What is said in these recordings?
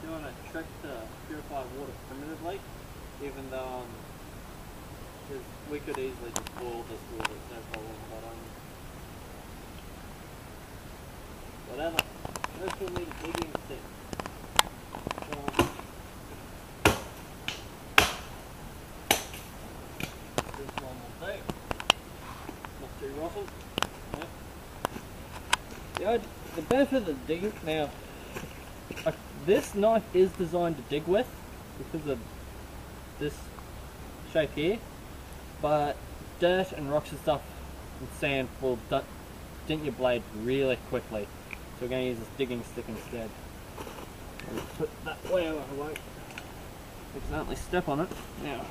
doing a trick to purify water primitively, even though 'cause we could easily just boil this water, it's no problem, but whatever. First we'll need a digging stick. This one will do. Not too rotten. Yep. The benefit of the digging, now, this knife is designed to dig with because of this shape here, but dirt and rocks and stuff and sand will dent your blade really quickly. So we're going to use this digging stick instead. I'll put that where I won't accidentally step on it. Now,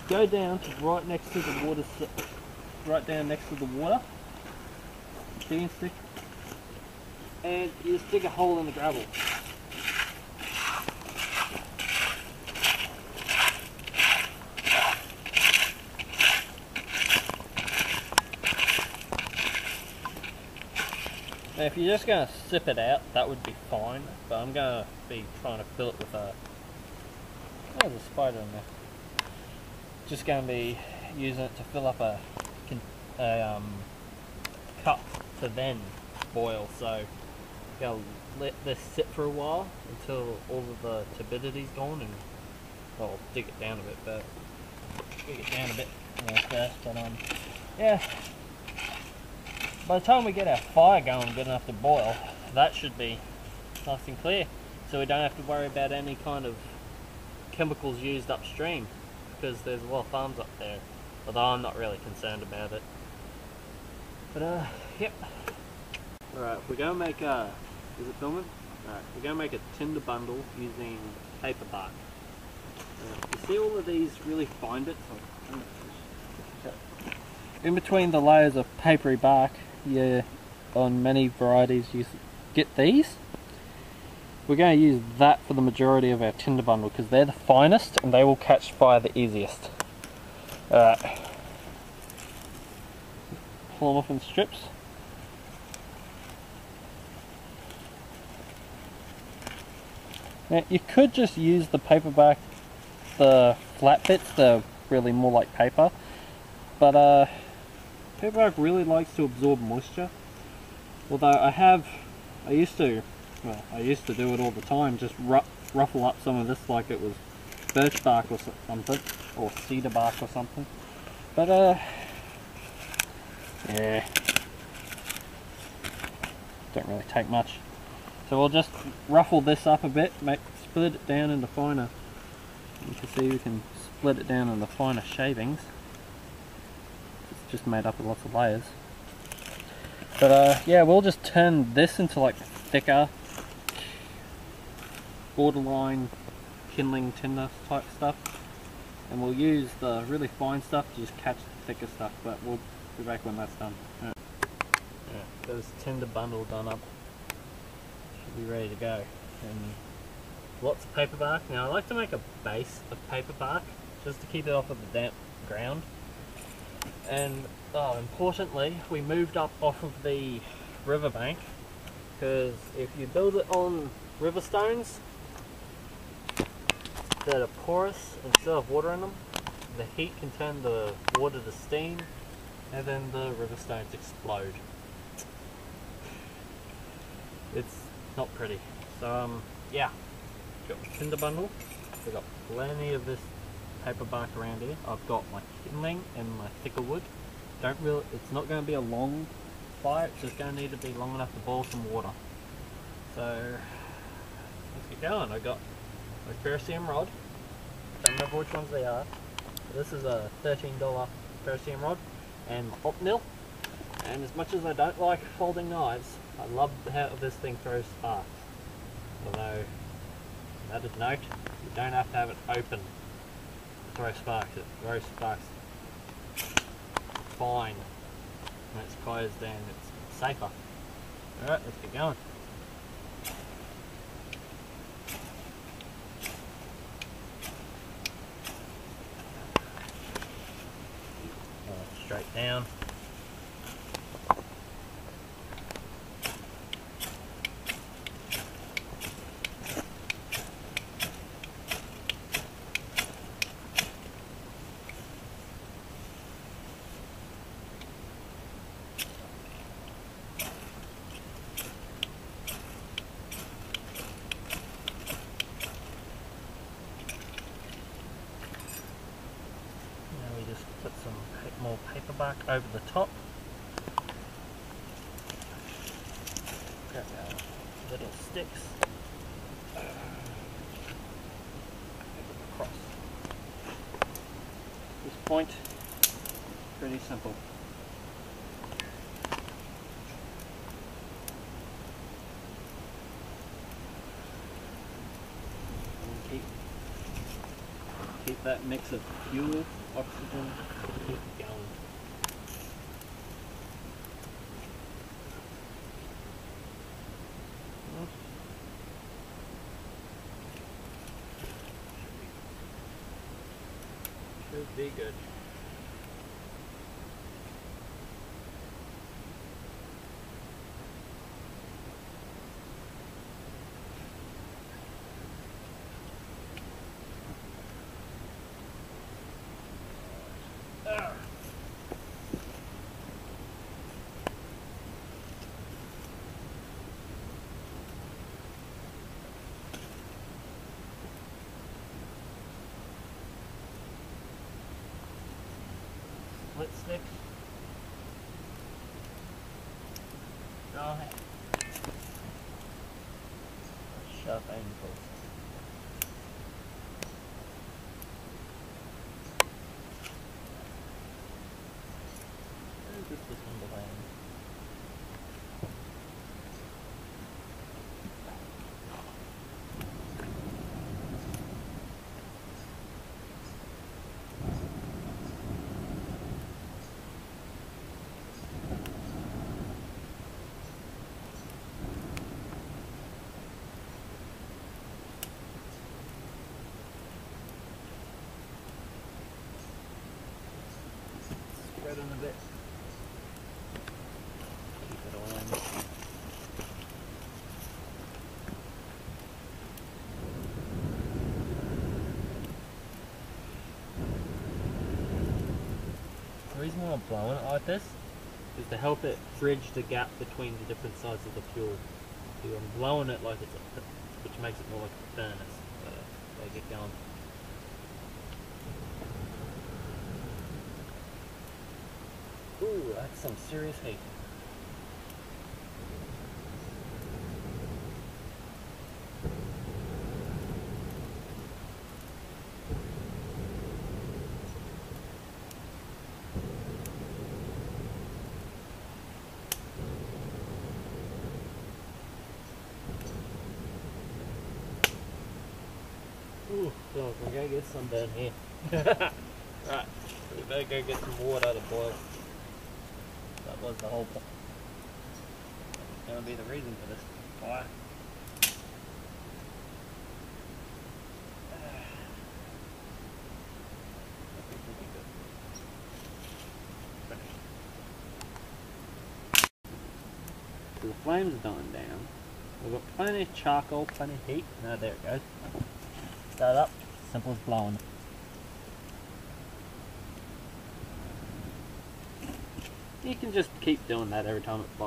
go down to right next to the water, right down next to the water, digging stick, and you just dig a hole in the gravel. Now if you're just going to sip it out, that would be fine, but I'm going to be trying to fill it with a... Oh, there's a spider in there. Just going to be using it to fill up a cup to then boil, so I'll let this sit for a while until all of the turbidity's gone, and I'll dig it down a bit, but dig it down a bit more first, but yeah. By the time we get our fire going good enough to boil, that should be nice and clear, so we don't have to worry about any kind of chemicals used upstream, because there's a lot of farms up there, although I'm not really concerned about it. But yep. Alright, we're going to make a... Is it filming? Alright, we're going to make a tinder bundle using paper bark. You see all of these really fine bits? In between the layers of papery bark, on many varieties you get these. We're going to use that for the majority of our tinder bundle because they're the finest and they will catch fire the easiest. Alright. Pull them off in strips. Now you could just use the paperback, the flat bits, they're really more like paper, but paperback really likes to absorb moisture. Although I used to do it all the time, just ruffle up some of this like it was birch bark or something, or cedar bark or something. But yeah, don't really take much. So we'll just ruffle this up a bit, split it down into finer. You can see we can split it down into finer shavings. It's just made up of lots of layers. But yeah, we'll just turn this into like thicker, borderline kindling tinder type stuff, and we'll use the really fine stuff to just catch the thicker stuff, but we'll be back when that's done. Yeah, got this tinder bundle done up. Should be ready to go. And lots of paper bark. Now I like to make a base of paper bark just to keep it off of the damp ground. And importantly, we moved up off of the riverbank because if you build it on river stones that are porous and still have water in them, the heat can turn the water to steam and then the river stones explode. It's not pretty. So yeah, got my tinder bundle. We've got plenty of this paper bark around here. I've got my kindling and my thicker wood. It's not going to be a long fire, it's just going to need to be long enough to boil some water. So let's get going. I got my ferrocerium rod. Don't remember which ones they are. This is a $13 ferrocerium rod, and my opnil. And as much as I don't like folding knives, I love how this thing throws sparks. Although, added note, you don't have to have it open to throw sparks. It throws sparks fine when it's closed and it's safer. Alright, let's get going. Straight down. over the top. Grab our little sticks. Across. This point, pretty simple. Keep that mix of fuel, oxygen, keep it going. Should be good. Split sticks. Go ahead. Sharp angles. Just this one to land. Spread on a bit. Keep it all in. The reason why I'm blowing it like this is to help it bridge the gap between the different sides of the fuel. So I'm blowing it like it's which makes it more like a furnace. So I get going. Ooh, that's some serious heat. Ooh, so we're gonna get some down here. Right, we better go get some water to boil. That was the whole point. That's gonna be the reason for this fire. So the flame's dying down. We've got plenty of charcoal, plenty of heat. Now there it goes. Start up, simple as blowing. You can just keep doing that every time it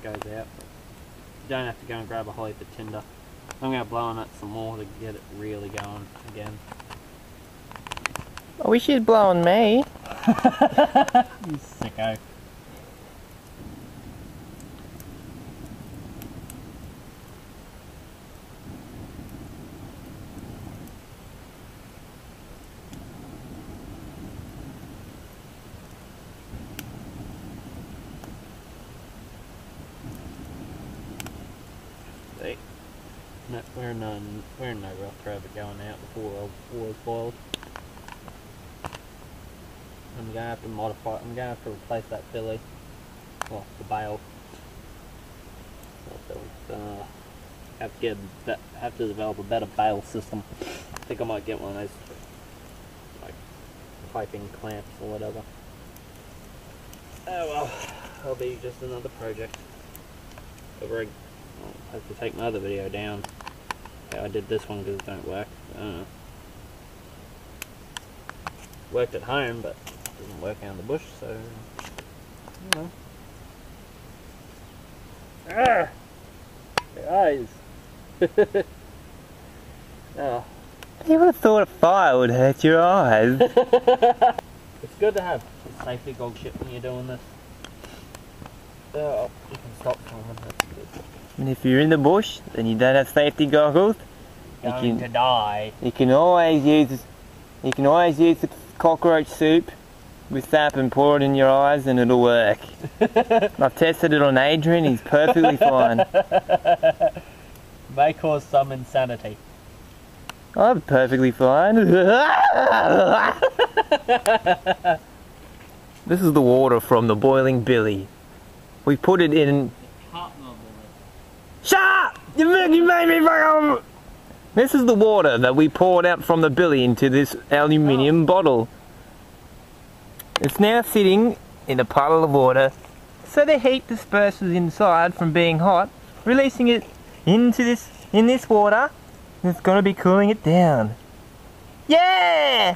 goes out. But you don't have to go and grab a whole heap of tinder. I'm going to blow on it some more to get it really going again. I wish you'd blow on me. You sicko. See? No, we're in no real threat of it going out before our water's boiled. I'm gonna have to modify. I'm gonna have to replace that filly. Well, the bale. So, have to develop a better bale system. I think I might get one of those, like piping clamps or whatever. Oh well, that'll be just another project. I'll have to take my other video down. Yeah, I did this one because it don't work. I don't know. Worked at home, but it doesn't work out in the bush, so you know. Ah! The eyes. Oh. You would have thought a fire would hurt your eyes. It's good to have a safety gog shit when you're doing this. You can stop filming, that's good. And if you're in the bush and you don't have safety goggles, Going to die. You can always use the cockroach soup with sap and pour it in your eyes and it'll work. I've tested it on Adrian, he's perfectly fine. May cause some insanity. I'm perfectly fine. This is the water from the boiling billy. We put it in... Shut up! You made me fucking... This is the water that we poured out from the billy into this aluminium bottle. It's now sitting in a puddle of water, so the heat disperses inside from being hot, releasing it into this water, and it's going to be cooling it down. Yeah!